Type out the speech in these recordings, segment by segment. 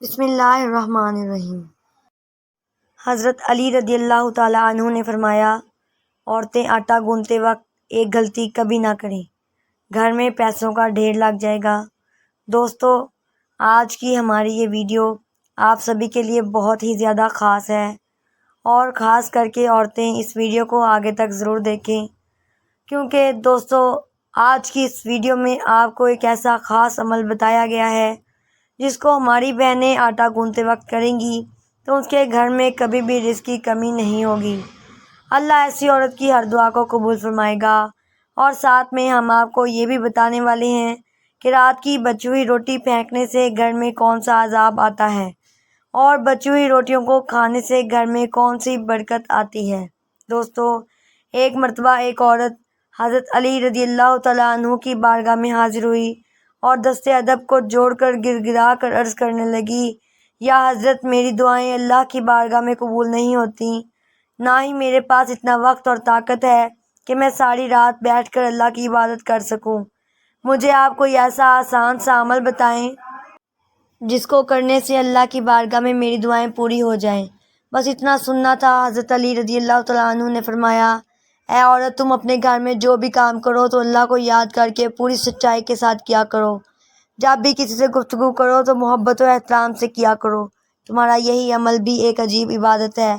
بسم اللہ الرحمن الرحیم۔ حضرت علی رضی اللہ تعالیٰ عنہ نے فرمایا، عورتیں آٹا گوندتے وقت ایک غلطی کبھی نہ کریں، گھر میں پیسوں کا ڈھیر لگ جائے گا۔ دوستو، آج کی ہماری یہ ویڈیو آپ سبھی کے لیے بہت ہی زیادہ خاص ہے، اور خاص کر کے عورتیں اس ویڈیو کو آگے تک ضرور دیکھیں، کیونکہ دوستو آج کی اس ویڈیو میں آپ کو ایک ایسا خاص عمل بتایا گیا ہے جس کو ہماری بہنیں آٹا گوندتے وقت کریں گی تو اس کے گھر میں کبھی بھی رزق کی کمی نہیں ہوگی۔ اللہ ایسی عورت کی ہر دعا کو قبول فرمائے گا۔ اور ساتھ میں ہم آپ کو یہ بھی بتانے والے ہیں کہ رات کی بچی ہوئی روٹی پھینکنے سے گھر میں کون سا عذاب آتا ہے، اور بچی ہوئی روٹیوں کو کھانے سے گھر میں کون سی برکت آتی ہے۔ دوستو، ایک مرتبہ ایک عورت حضرت علی رضی اللہ تعالیٰ عنہ کی بارگاہ میں حاضر ہوئی اور دست ادب کو جوڑ کر گر گرا کر عرض کرنے لگی، یا حضرت، میری دعائیں اللہ کی بارگاہ میں قبول نہیں ہوتی، نہ ہی میرے پاس اتنا وقت اور طاقت ہے کہ میں ساری رات بیٹھ کر اللہ کی عبادت کر سکوں۔ مجھے آپ کوئی ایسا آسان سا عمل بتائیں جس کو کرنے سے اللہ کی بارگاہ میں میری دعائیں پوری ہو جائیں۔ بس اتنا سننا تھا۔ حضرت علی رضی اللہ تعالیٰ عنہ نے فرمایا، اے عورت، تم اپنے گھر میں جو بھی کام کرو تو اللہ کو یاد کر کے پوری سچائی کے ساتھ کیا کرو۔ جب بھی کسی سے گفتگو کرو تو محبت و احترام سے کیا کرو۔ تمہارا یہی عمل بھی ایک عجیب عبادت ہے۔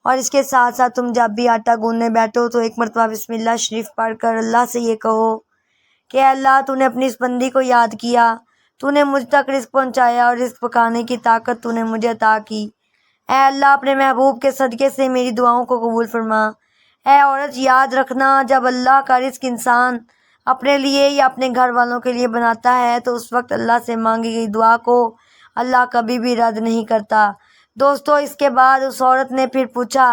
اور اس کے ساتھ ساتھ تم جب بھی آٹا گوندنے بیٹھو تو ایک مرتبہ بسم اللہ شریف پڑھ کر اللہ سے یہ کہو کہ اے اللہ، تو نے اپنی اس بندی کو یاد کیا، تو نے مجھ تک رزق پہنچایا اور رزق پکانے کی طاقت تو نے مجھے عطا کی۔ اے اللہ، اپنے محبوب کے صدقے سے میری دعاؤں کو قبول فرما۔ اے عورت، یاد رکھنا، جب اللہ کا رزق انسان اپنے لیے یا اپنے گھر والوں کے لیے بناتا ہے تو اس وقت اللہ سے مانگی گئی دعا کو اللہ کبھی بھی رد نہیں کرتا۔ دوستو، اس کے بعد اس عورت نے پھر پوچھا،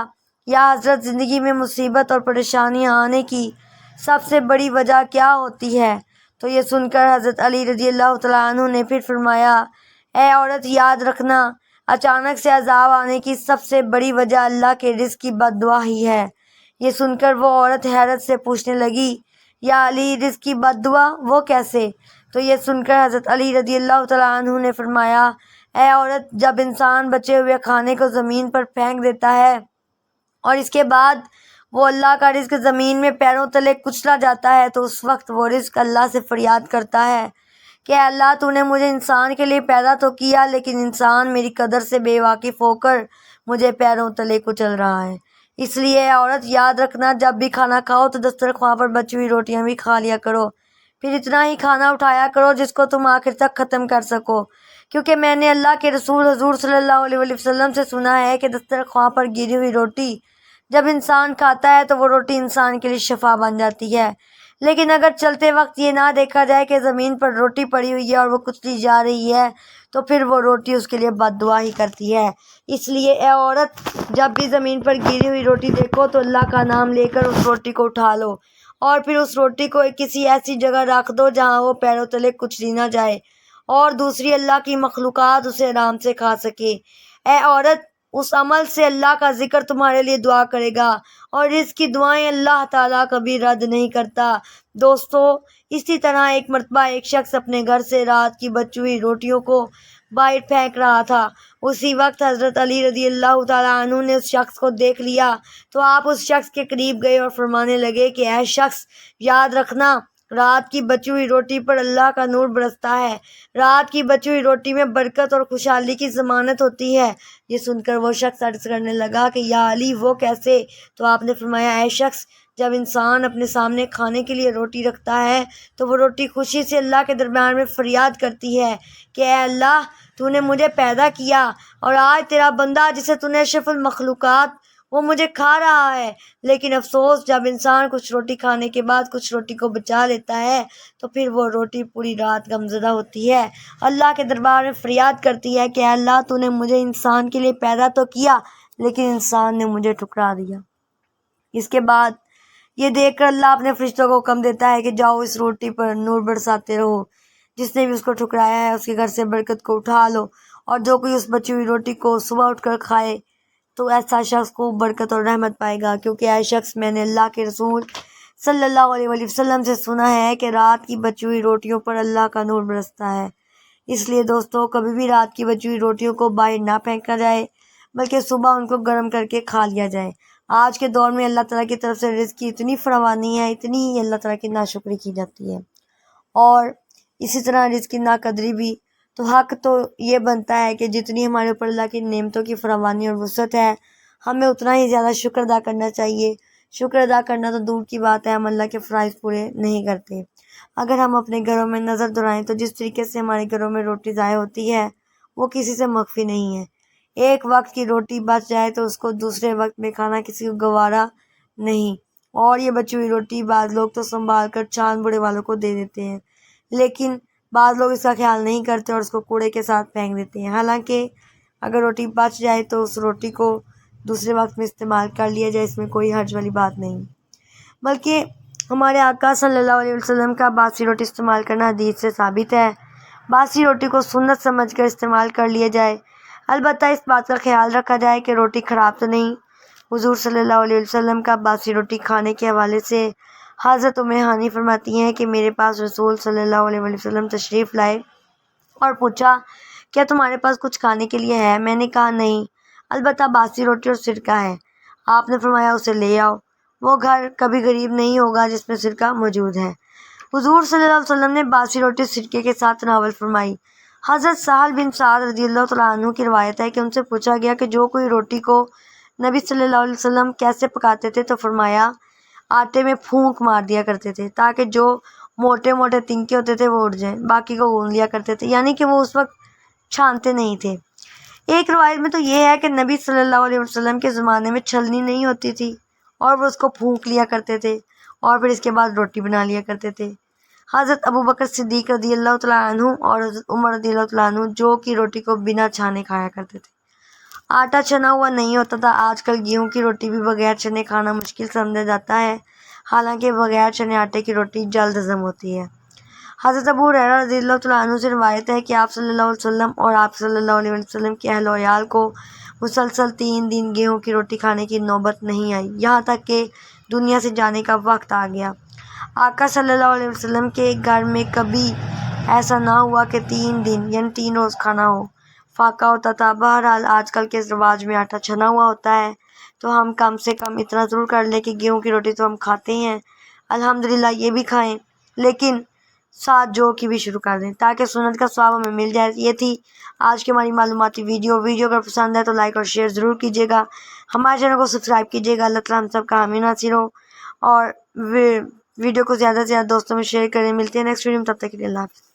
یا حضرت، زندگی میں مصیبت اور پریشانیاں آنے کی سب سے بڑی وجہ کیا ہوتی ہے؟ تو یہ سن کر حضرت علی رضی اللہ تعالیٰ عنہ نے پھر فرمایا، اے عورت، یاد رکھنا، اچانک سے عذاب آنے کی سب سے بڑی وجہ اللہ کے رزق کی بد دعا ہی ہے۔ یہ سن کر وہ عورت حیرت سے پوچھنے لگی، یا علی، رزق کی بد دعا وہ کیسے؟ تو یہ سن کر حضرت علی رضی اللہ تعالیٰ عنہ نے فرمایا، اے عورت، جب انسان بچے ہوئے کھانے کو زمین پر پھینک دیتا ہے اور اس کے بعد وہ اللہ کا رزق زمین میں پیروں تلے کچلا جاتا ہے تو اس وقت وہ رزق اللہ سے فریاد کرتا ہے کہ اے اللہ، تو نے مجھے انسان کے لیے پیدا تو کیا، لیکن انسان میری قدر سے بے واقف ہو کر مجھے پیروں تلے کچل رہا ہے۔ اس لیے اے عورت، یاد رکھنا، جب بھی کھانا کھاؤ تو دسترخوان پر بچی ہوئی روٹیاں بھی کھا لیا کرو، پھر اتنا ہی کھانا اٹھایا کرو جس کو تم آخر تک ختم کر سکو، کیونکہ میں نے اللہ کے رسول حضور صلی اللہ علیہ وسلم سے سنا ہے کہ دسترخوان پر گری ہوئی روٹی جب انسان کھاتا ہے تو وہ روٹی انسان کے لیے شفا بن جاتی ہے، لیکن اگر چلتے وقت یہ نہ دیکھا جائے کہ زمین پر روٹی پڑی ہوئی ہے اور وہ کچلی جا رہی ہے تو پھر وہ روٹی اس کے لیے بد دعا ہی کرتی ہے۔ اس لیے اے عورت، جب بھی زمین پر گری ہوئی روٹی دیکھو تو اللہ کا نام لے کر اس روٹی کو اٹھا لو، اور پھر اس روٹی کو کسی ایسی جگہ رکھ دو جہاں وہ پیروں تلے کچلی نہ جائے اور دوسری اللہ کی مخلوقات اسے آرام سے کھا سکے۔ اے عورت، اس عمل سے اللہ کا ذکر تمہارے لیے دعا کرے گا، اور اس کی دعائیں اللہ تعالیٰ کبھی رد نہیں کرتا۔ دوستو، اسی طرح ایک مرتبہ ایک شخص اپنے گھر سے رات کی بچی ہوئی روٹیوں کو باہر پھینک رہا تھا۔ اسی وقت حضرت علی رضی اللہ تعالیٰ عنہ نے اس شخص کو دیکھ لیا تو آپ اس شخص کے قریب گئے اور فرمانے لگے کہ اے شخص، یاد رکھنا، رات کی بچی ہوئی روٹی پر اللہ کا نور برستا ہے، رات کی بچی ہوئی روٹی میں برکت اور خوشحالی کی ضمانت ہوتی ہے۔ یہ سن کر وہ شخص عرض کرنے لگا کہ یا علی، وہ کیسے؟ تو آپ نے فرمایا، اے شخص، جب انسان اپنے سامنے کھانے کے لیے روٹی رکھتا ہے تو وہ روٹی خوشی سے اللہ کے درمیان میں فریاد کرتی ہے کہ اے اللہ، تو نے مجھے پیدا کیا اور آج تیرا بندہ جسے تو نے اشرف المخلوقات وہ مجھے کھا رہا ہے۔ لیکن افسوس، جب انسان کچھ روٹی کھانے کے بعد کچھ روٹی کو بچا لیتا ہے تو پھر وہ روٹی پوری رات غمزدہ ہوتی ہے، اللہ کے دربار میں فریاد کرتی ہے کہ اے اللہ، تو نے مجھے انسان کے لیے پیدا تو کیا لیکن انسان نے مجھے ٹھکرا دیا۔ اس کے بعد یہ دیکھ کر اللہ اپنے فرشتوں کو حکم دیتا ہے کہ جاؤ، اس روٹی پر نور برساتے رہو، جس نے بھی اس کو ٹھکرایا ہے اس کے گھر سے برکت کو اٹھا لو، اور جو کوئی اس بچی ہوئی روٹی کو صبح اٹھ کر کھائے تو ایسا شخص کو برکت اور رحمت پائے گا، کیونکہ اے شخص، میں نے اللہ کے رسول صلی اللہ علیہ وسلم سے سنا ہے کہ رات کی بچی ہوئی روٹیوں پر اللہ کا نور برستا ہے۔ اس لیے دوستو کبھی بھی رات کی بچی ہوئی روٹیوں کو باہر نہ پھینکا جائے بلکہ صبح ان کو گرم کر کے کھا لیا جائے۔ آج کے دور میں اللہ تعالیٰ کی طرف سے رزق کی اتنی فراوانی ہے، اتنی ہی اللہ تعالیٰ کی ناشکری کی جاتی ہے، اور اسی طرح رزق کی ناقدری بھی۔ تو حق تو یہ بنتا ہے کہ جتنی ہمارے اوپر اللہ کی نعمتوں کی فراوانی اور وسعت ہے، ہمیں اتنا ہی زیادہ شکر ادا کرنا چاہیے۔ شکر ادا کرنا تو دور کی بات ہے، ہم اللہ کے فرائض پورے نہیں کرتے۔ اگر ہم اپنے گھروں میں نظر دورائیں تو جس طریقے سے ہمارے گھروں میں روٹی ضائع ہوتی ہے وہ کسی سے مخفی نہیں ہے۔ ایک وقت کی روٹی بچ جائے تو اس کو دوسرے وقت میں کھانا کسی کو گوارا نہیں، اور یہ بچی ہوئی روٹی بعض لوگ تو سنبھال کر چاند بوڑھے والوں کو دے دیتے ہیں، لیکن بعض لوگ اس کا خیال نہیں کرتے اور اس کو کوڑے کے ساتھ پھینک دیتے ہیں۔ حالانکہ اگر روٹی بچ جائے تو اس روٹی کو دوسرے وقت میں استعمال کر لیا جائے، اس میں کوئی حرج والی بات نہیں، بلکہ ہمارے آقا صلی اللہ علیہ وسلم کا باسی روٹی استعمال کرنا حدیث سے ثابت ہے۔ باسی روٹی کو سنت سمجھ کر استعمال کر لیا جائے، البتہ اس بات کا خیال رکھا جائے کہ روٹی خراب تو نہیں۔ حضور صلی اللہ علیہ وسلم کا باسی روٹی کھانے کے حوالے سے حضرت ام ہانی فرماتی ہیں کہ میرے پاس رسول صلی اللہ علیہ وسلم تشریف لائے اور پوچھا کیا تمہارے پاس کچھ کھانے کے لیے ہے؟ میں نے کہا نہیں، البتہ باسی روٹی اور سرکہ ہے۔ آپ نے فرمایا اسے لے آؤ، وہ گھر کبھی غریب نہیں ہوگا جس میں سرکہ موجود ہے۔ حضور صلی اللہ علیہ وسلم نے باسی روٹی سرکے کے ساتھ تناول فرمائی۔ حضرت سہل بن سعد رضی اللہ تعالیٰ عنہ کی روایت ہے کہ ان سے پوچھا گیا کہ جو کوئی روٹی کو نبی صلی اللہ علیہ وسلم کیسے پکاتے تھے، تو فرمایا آٹے میں پھونک مار دیا کرتے تھے تاکہ جو موٹے موٹے تنکے ہوتے تھے وہ اڑ جائیں، باقی کو گون لیا کرتے تھے، یعنی کہ وہ اس وقت چھانتے نہیں تھے۔ ایک روایت میں تو یہ ہے کہ نبی صلی اللہ علیہ وسلم کے زمانے میں چھلنی نہیں ہوتی تھی اور وہ اس کو پھونک لیا کرتے تھے اور پھر اس کے بعد روٹی بنا لیا کرتے تھے۔ حضرت ابوبکر صدیق رضی اللہ تعالیٰ عنہ اور حضرت عمر رضی اللہ تعالیٰ عنہ جو کی روٹی کو بنا چھانے کھایا کرتے تھے۔ آٹا چھنا ہوا نہیں ہوتا تھا۔ آج کل گیہوں کی روٹی بھی بغیر چھنے کھانا مشکل سمجھا جاتا ہے، حالانکہ بغیر چھنے آٹے کی روٹی جلد ہضم ہوتی ہے۔ حضرت ابو ہریرہ رضی اللہ تعالیٰ عنہ سے روایت ہے کہ آپ صلی اللہ علیہ وسلم اور آپ صلی اللہ علیہ وسلم کے اہل و عیال کو مسلسل 3 دن گیہوں کی روٹی کھانے کی نوبت نہیں آئی، یہاں تک کہ دنیا سے جانے کا وقت آ گیا۔ آقا صلی اللہ علیہ وسلم کے گھر میں کبھی ایسا نہ ہوا کہ 3 دن یعنی 3 روز کھانا ہو، فاقہ ہوتا تھا۔ بہرحال آج کل کے رواج میں آٹا چھنا ہوا ہوتا ہے، تو ہم کم سے کم اتنا ضرور کر لیں کہ گیہوں کی روٹی تو ہم کھاتے ہیں، الحمدللہ یہ بھی کھائیں، لیکن ساتھ جو کی بھی شروع کر دیں تاکہ سنت کا ثواب ہمیں مل جائے۔ یہ تھی آج کی ہماری معلوماتی ویڈیو اگر پسند ہے تو لائک اور شیئر ضرور کیجیے گا، ہمارے چینل کو سبسکرائب کیجیے گا۔ اللہ تعالیٰ ہم سب کا حامی ناصر ہو، اور ویڈیو کو زیادہ سے زیادہ دوستوں میں شیئر کریں۔ ملتے ہیں نیکسٹ ویڈیو میں، تب تک کے لیے اللہ حافظ۔